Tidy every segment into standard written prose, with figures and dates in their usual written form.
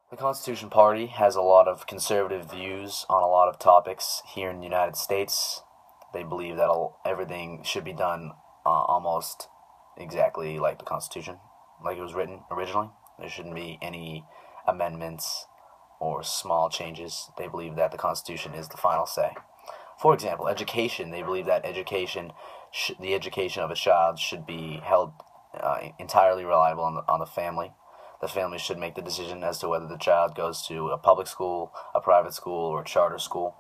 The Constitution Party has a lot of conservative views on a lot of topics here in the United States. They believe that everything should be done almost exactly like the Constitution, like it was written originally. There shouldn't be any amendments or small changes. They believe that the Constitution is the final say. For example, education. They believe that the education of a child should be held entirely reliable on the family. The family should make the decision as to whether the child goes to a public school, a private school, or a charter school.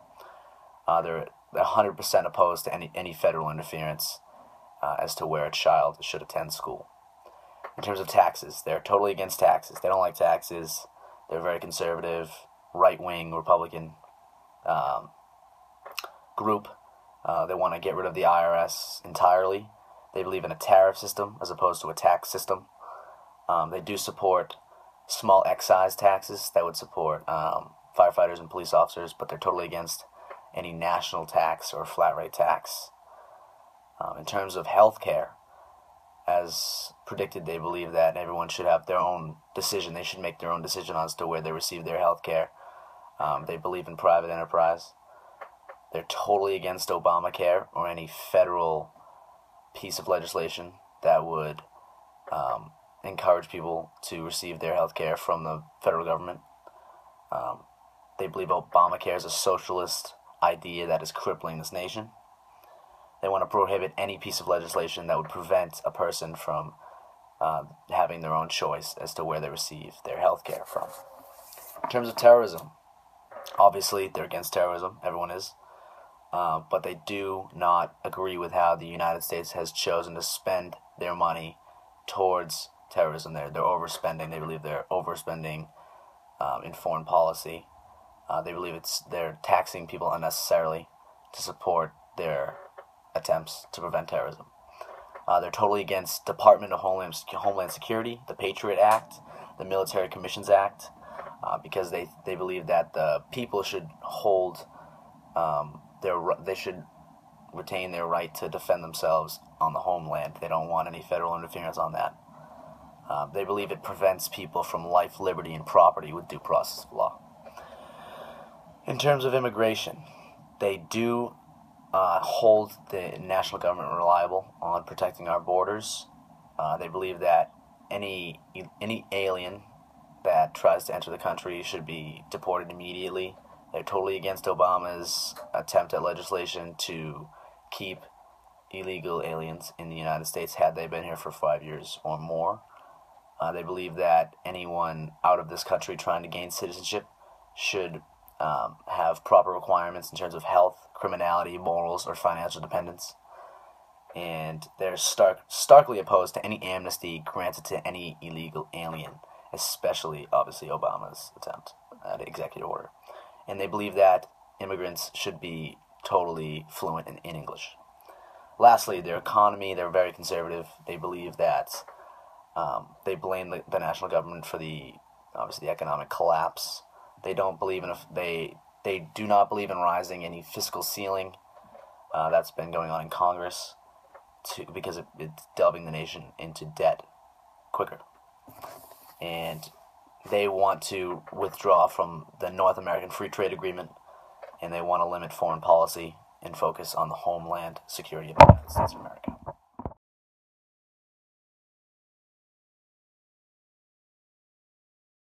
They're 100% opposed to any federal interference as to where a child should attend school. In terms of taxes, they're totally against taxes. They don't like taxes. They're very conservative, right-wing Republican group. They want to get rid of the IRS entirely. They believe in a tariff system as opposed to a tax system. They do support small excise taxes that would support firefighters and police officers, but they're totally against any national tax or flat rate tax. In terms of health care, as predicted, they believe that everyone should have their own decision. They should make their own decision as to where they receive their health care. They believe in private enterprise. They're totally against Obamacare or any federal piece of legislation that would encourage people to receive their health care from the federal government. They believe Obamacare is a socialist idea that is crippling this nation. They want to prohibit any piece of legislation that would prevent a person from having their own choice as to where they receive their health care from. In terms of terrorism, obviously they're against terrorism, everyone is, but they do not agree with how the United States has chosen to spend their money towards terrorism. They're overspending. They believe they're overspending in foreign policy. They believe they're taxing people unnecessarily to support their attempts to prevent terrorism. They're totally against Department of Homeland Security, the Patriot Act, the Military Commissions Act, because they believe that the people should they should retain their right to defend themselves on the homeland. They don't want any federal interference on that. They believe it prevents people from life, liberty, and property with due process of law. In terms of immigration, they do hold the national government reliable on protecting our borders. They believe that any alien that tries to enter the country should be deported immediately. They're totally against Obama's attempt at legislation to keep illegal aliens in the United States had they been here for 5 years or more. They believe that anyone out of this country trying to gain citizenship should have proper requirements in terms of health, criminality, morals, or financial dependence. And they're starkly opposed to any amnesty granted to any illegal alien, especially, obviously, Obama's attempt at executive order. And they believe that immigrants should be totally fluent in English. Lastly, their economy, they're very conservative. They believe that they blame the national government for the economic collapse. They don't believe they do not believe in rising any fiscal ceiling that's been going on in Congress because it's delving the nation into debt quicker. And they want to withdraw from the North American Free Trade Agreement, and they want to limit foreign policy and focus on the homeland security of the United States of America.